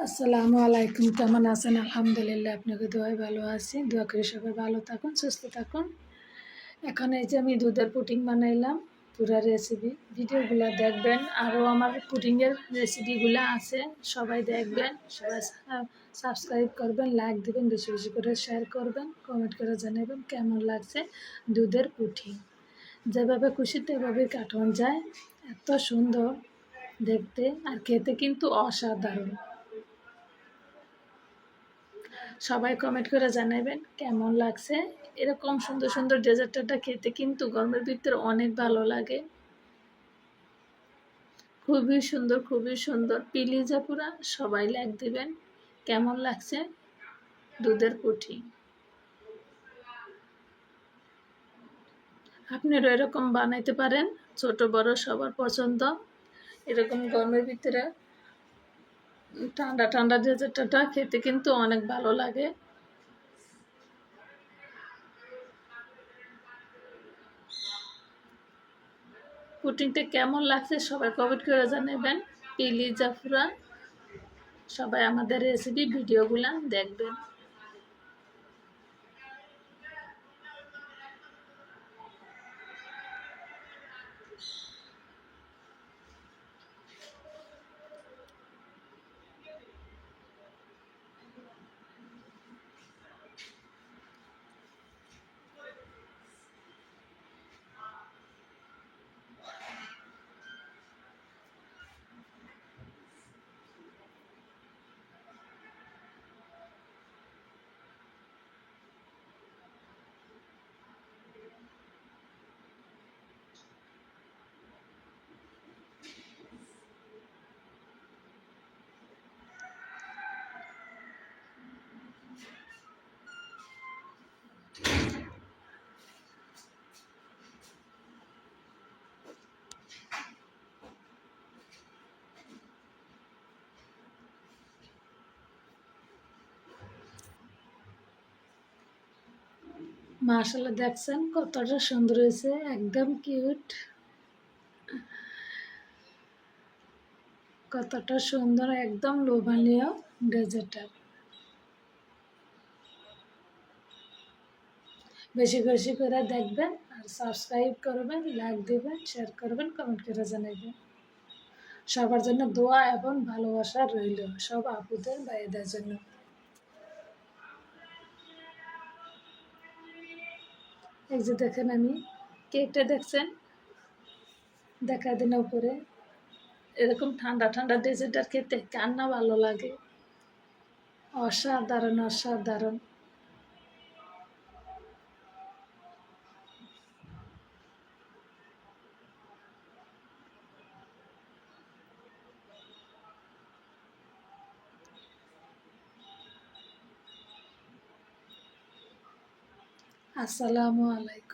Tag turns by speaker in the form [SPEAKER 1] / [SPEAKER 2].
[SPEAKER 1] আসসালামু আলাইকুম, কেমন আছেন? আলহামদুলিল্লাহ, আপনাকে দোয়ায় ভালো আছি। দোয়া করি সবাই ভালো থাকুন, সুস্থ থাকুন। এখন এই যে আমি দুধের পুডিং বানাইলাম, পুরা রেসিপি ভিডিওগুলো দেখবেন। আরও আমার পুডিংয়ের রেসিপিগুলো আছে, সবাই দেখবেন। সবাই সাবস্ক্রাইব করবেন, লাইক দেবেন, বেশি বেশি করে শেয়ার করবেন, কমেন্ট করে জানাবেন কেমন লাগছে দুধের পুডিং। যেভাবে খুশি তেভাবেই কাটানো যায়, এত সুন্দর দেখতে আর খেতে কিন্তু অসাধারণ। সবাই কমেন্ট করে জানাবেন কেমন লাগছে। এরকম সুন্দর সুন্দর ডেজার্টটা খেতে কিন্তু গরমের ভিতরে অনেক ভালো লাগে। খুবই সুন্দর, খুবই সুন্দর। প্লিজ আপুরা সবাই লাইক দিবেন। কেমন লাগছে দুধের পুঠি? আপনারা এরকম বানাইতে পারেন, ছোট বড় সবার পছন্দ। এরকম গরমের ভিতরে ঠান্ডা ঠান্ডা ডেজার্টটা খেতে কিন্তু অনেক ভালো লাগে। পুডিংটা কেমন লাগছে সবাই কমেন্ট করে জানাবেন। প্লিজ আপুরা সবাই আমাদের রেসিপি ভিডিওগুলো দেখবেন। মাশাআল্লাহ, দেখছেন কতটা সুন্দর হয়েছে, একদম কিউট। কতটা সুন্দর, একদম লোভনীয় ডেজার্টার। বেশি বেশি করে দেখবেন আর সাবস্ক্রাইব করবেন, লাইক দেবেন, শেয়ার করবেন, কমেন্ট করে জানাবেন। সবার জন্য দোয়া এবং ভালোবাসা রইল, সব আপুদের ভাইদের জন্য। এই যে দেখেন, আমি কেকটা দেখছেন, দেখা দিন উপরে। এরকম ঠান্ডা ঠান্ডা ডেজার্টার খেতে কার না ভালো লাগে? অসাধারণ, অসাধারণ। আসসালামু আলাইকুম।